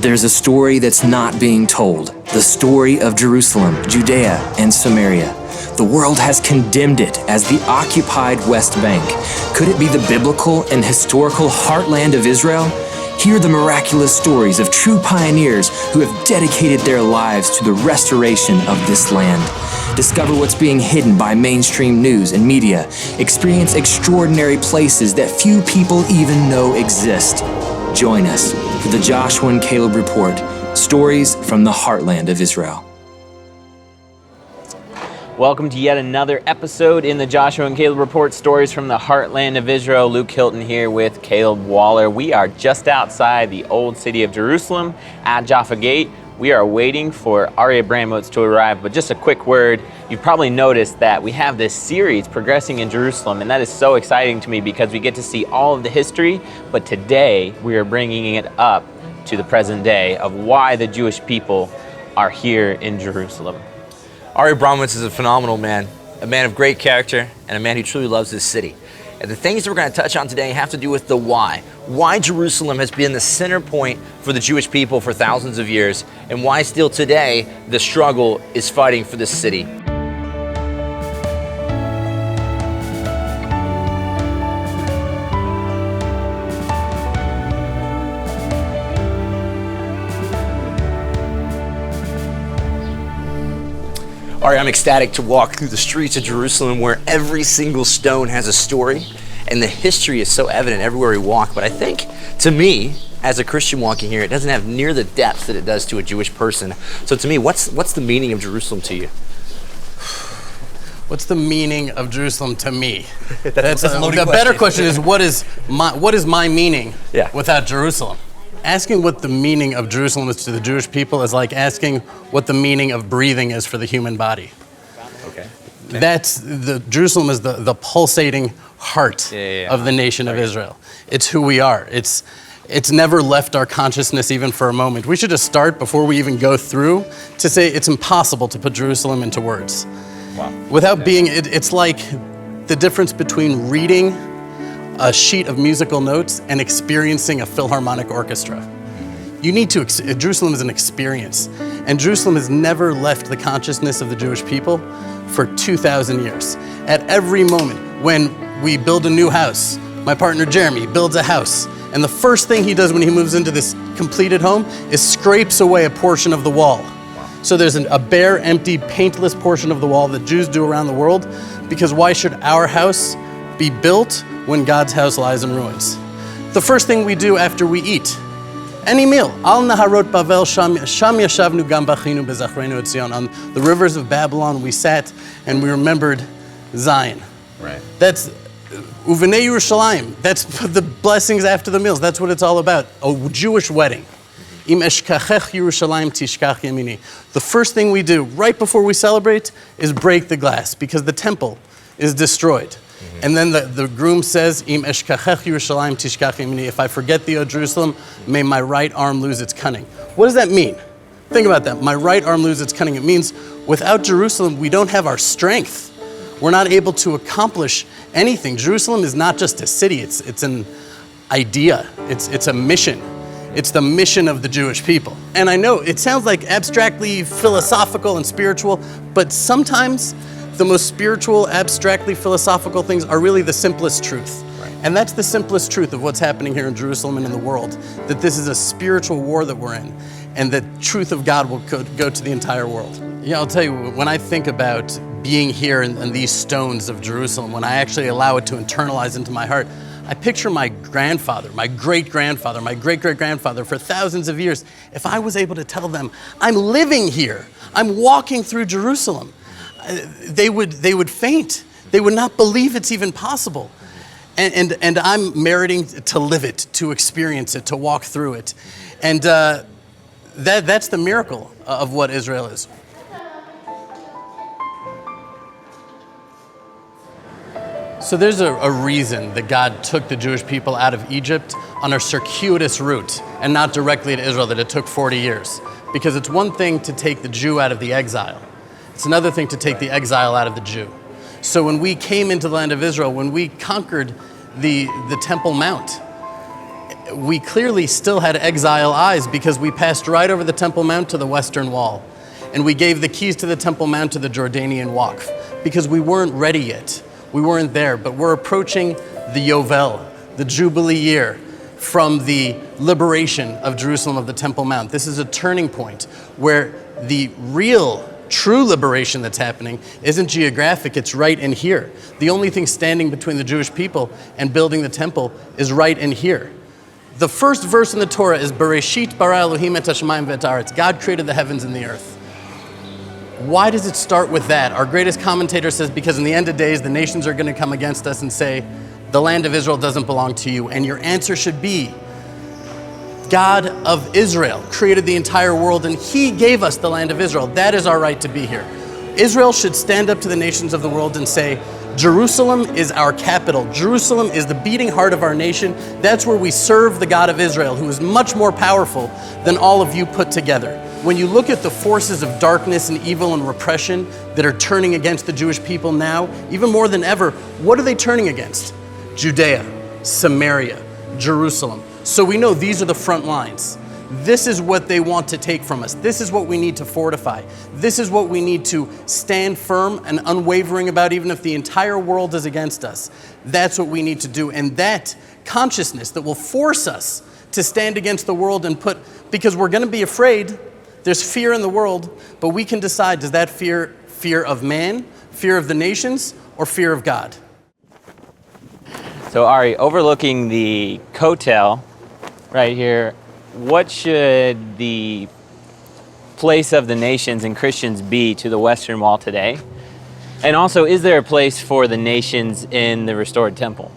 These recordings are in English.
There's a story that's not being told, the story of Jerusalem, Judea, and Samaria. The world has condemned it as the occupied West Bank. Could it be the biblical and historical heartland of Israel? Hear the miraculous stories of true pioneers who have dedicated their lives to the restoration of this land. Discover what's being hidden by mainstream news and media. Experience extraordinary places that few people even know exist. Join us for the Joshua and Caleb Report, stories from the heartland of Israel. Welcome to yet another episode in the Joshua and Caleb Report, stories from the heartland of Israel. Luke Hilton here with Caleb Waller. We are just outside the old city of Jerusalem at Jaffa Gate. We are waiting for Ari Abramowitz to arrive, but just a quick word. You've probably noticed that we have this series progressing in Jerusalem, and that is so exciting to me because we get to see all of the history, but today we are bringing it up to the present day of why the Jewish people are here in Jerusalem. Ari Abramowitz is a phenomenal man, a man of great character, and a man who truly loves this city. And the things that we're going to touch on today have to do with the why. Why Jerusalem has been the center point for the Jewish people for thousands of years, and why still today the struggle is fighting for this city. Ari, I'm ecstatic to walk through the streets of Jerusalem where every single stone has a story and the history is so evident everywhere we walk. But I think, to me, as a Christian walking here, it doesn't have near the depth that it does to a Jewish person. So to me, what's the meaning of Jerusalem to you? What's the meaning of Jerusalem to me? That's a loaded the question. better question is, what is my meaning without Jerusalem? Asking what the meaning of Jerusalem is to the Jewish people is like asking what the meaning of breathing is for the human body. Okay. Jerusalem is the pulsating heart of the nation of Israel. It's who we are. It's never left our consciousness even for a moment. We should just start before we even go through to say it's impossible to put Jerusalem into words. Wow. Without being, it's like the difference between reading a sheet of musical notes and experiencing a philharmonic orchestra. You need to, Jerusalem is an experience. And Jerusalem has never left the consciousness of the Jewish people for 2,000 years. At every moment, when we build a new house, my partner Jeremy builds a house, and the first thing he does when he moves into this completed home is scrapes away a portion of the wall. So there's a bare, empty, paintless portion of the wall that Jews do around the world, because why should our house be built when God's house lies in ruins? The first thing we do after we eat, any meal, Al Naharot Bavel Sham Yashavnu Gam Bachinu Bezachreinu Etzion. On the rivers of Babylon we sat and we remembered Zion. Right. That's Uvenei Yerushalayim. That's the blessings after the meals. That's what it's all about. A Jewish wedding. Im eshkachech Yerushalayim tishkach yamini. The first thing we do right before we celebrate is break the glass because the temple is destroyed. And then the groom says, Im eshkachech Yerushalayim tishkach yamini. If I forget thee, O Jerusalem, may my right arm lose its cunning. What does that mean? Think about that. My right arm lose its cunning. It means without Jerusalem, we don't have our strength. We're not able to accomplish anything. Jerusalem is not just a city. It's an idea. It's a mission. It's the mission of the Jewish people. And I know it sounds like abstractly philosophical and spiritual, but sometimes the most spiritual, abstractly philosophical things are really the simplest truth. Right. And that's the simplest truth of what's happening here in Jerusalem and in the world, that this is a spiritual war that we're in, and the truth of God will go to the entire world. Yeah, I'll tell you, when I think about being here in these stones of Jerusalem, when I actually allow it to internalize into my heart, I picture my grandfather, my great-grandfather, my great-great-grandfather for thousands of years. If I was able to tell them, I'm living here, I'm walking through Jerusalem, they would faint. They would not believe it's even possible. And I'm meriting to live it, to experience it, to walk through it. And that's the miracle of what Israel is. So there's a reason that God took the Jewish people out of Egypt on a circuitous route and not directly to Israel, that it took 40 years. Because it's one thing to take the Jew out of the exile. It's another thing to take the exile out of the Jew. So when we came into the land of Israel, when we conquered the Temple Mount, we clearly still had exile eyes because we passed right over the Temple Mount to the Western Wall. And we gave the keys to the Temple Mount to the Jordanian Waqf because we weren't ready yet. We weren't there, but we're approaching the Yovel, the Jubilee year from the liberation of Jerusalem of the Temple Mount. This is a turning point where the real, true liberation that's happening isn't geographic, it's right in here. The only thing standing between the Jewish people and building the temple is right in here. The first verse in the Torah is Bereshit bara Elohim et hashamayim ve'et haaretz. God created the heavens and the earth. Why does it start with that? Our greatest commentator says because in the end of days, the nations are going to come against us and say, the land of Israel doesn't belong to you. And your answer should be, God of Israel created the entire world and he gave us the land of Israel. That is our right to be here. Israel should stand up to the nations of the world and say, Jerusalem is our capital. Jerusalem is the beating heart of our nation. That's where we serve the God of Israel, who is much more powerful than all of you put together. When you look at the forces of darkness and evil and repression that are turning against the Jewish people now, even more than ever, what are they turning against? Judea, Samaria, Jerusalem. So we know these are the front lines. This is what they want to take from us. This is what we need to fortify. This is what we need to stand firm and unwavering about, even if the entire world is against us. That's what we need to do. And that consciousness that will force us to stand against the world and because we're going to be afraid, there's fear in the world, but we can decide, does that fear of man, fear of the nations, or fear of God? So Ari, overlooking the Kotel right here, what should the place of the nations and Christians be to the Western Wall today? And also, is there a place for the nations in the restored temple?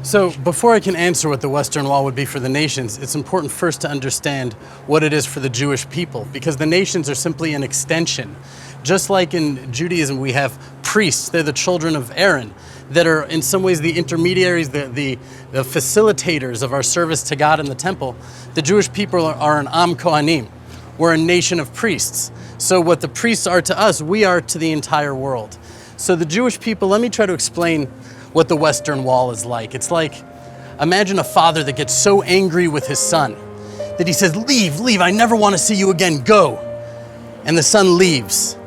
So before I can answer what the Western Wall would be for the nations, it's important first to understand what it is for the Jewish people, because the nations are simply an extension. Just like in Judaism, we have priests, they're the children of Aaron, that are in some ways the intermediaries, the facilitators of our service to God in the temple. The Jewish people are an Am Kohanim. We're a nation of priests. So what the priests are to us, we are to the entire world. So the Jewish people, let me try to explain what the Western Wall is like. It's like, imagine a father that gets so angry with his son that he says, leave, I never want to see you again, go. And the son leaves.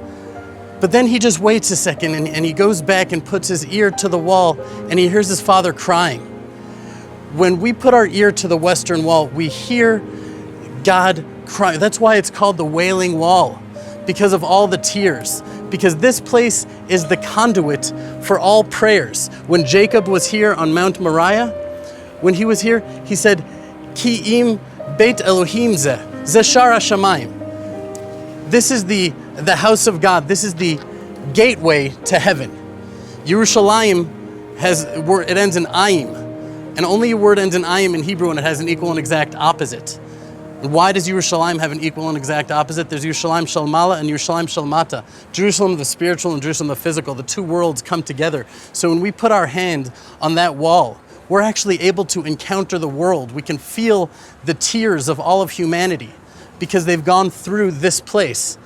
But then he just waits a second and he goes back and puts his ear to the wall and he hears his father crying. When we put our ear to the Western Wall, we hear God cry. That's why it's called the Wailing Wall, because of all the tears. Because this place is the conduit for all prayers. When Jacob was here on Mount Moriah, when he was here, he said, Ki im beit Elohim ze shara shamayim. This is the house of God. This is the gateway to heaven. Yerushalayim it ends in ayim. And only a word ends in ayim in Hebrew and it has an equal and exact opposite. And why does Yerushalayim have an equal and exact opposite? There's Yerushalayim Shel Mala and Yerushalayim Shel Mata. Jerusalem the spiritual and Jerusalem the physical. The two worlds come together. So when we put our hand on that wall, we're actually able to encounter the world. We can feel the tears of all of humanity because they've gone through this place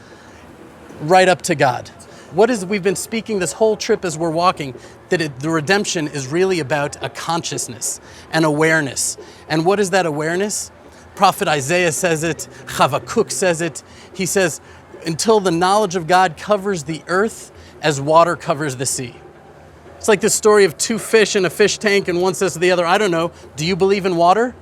right up to God. We've been speaking this whole trip as we're walking, that the redemption is really about a consciousness, an awareness. And what is that awareness? Prophet Isaiah says it, Habakkuk says it. He says, until the knowledge of God covers the earth as water covers the sea. It's like this story of two fish in a fish tank and one says to the other, I don't know, do you believe in water?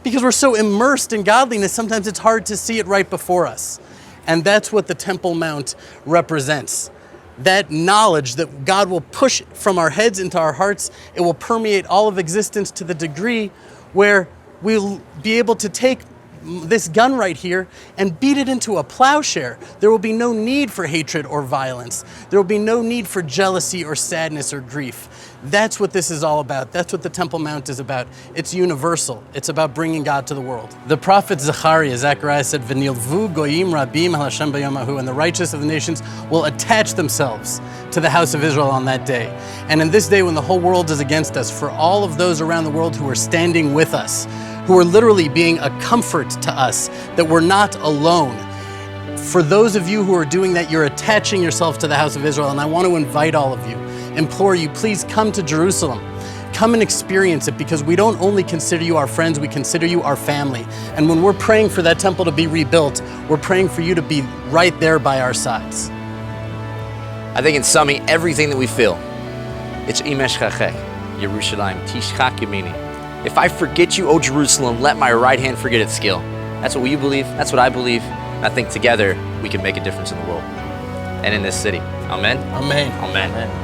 Because we're so immersed in godliness, sometimes it's hard to see it right before us. And that's what the Temple Mount represents. That knowledge that God will push from our heads into our hearts, it will permeate all of existence to the degree where we'll be able to take this gun right here and beat it into a plowshare. There will be no need for hatred or violence. There will be no need for jealousy or sadness or grief. That's what this is all about. That's what the Temple Mount is about. It's universal. It's about bringing God to the world. The prophet Zechariah said, V'nilvu goyim rabim al Hashem b'yomahu, and the righteous of the nations will attach themselves to the house of Israel on that day. And in this day when the whole world is against us, for all of those around the world who are standing with us, who are literally being a comfort to us, that we're not alone. For those of you who are doing that, you're attaching yourself to the house of Israel, and I want to invite all of you, implore you, please come to Jerusalem. come and experience it, because we don't only consider you our friends, we consider you our family. And when we're praying for that temple to be rebuilt, we're praying for you to be right there by our sides. I think in summing everything that we feel, it's Im Eshkachech, Yerushalayim, Tishchak Yamini. If I forget you, O Jerusalem, let my right hand forget its skill. That's what you believe, that's what I believe. And I think together we can make a difference in the world and in this city. Amen? Amen. Amen.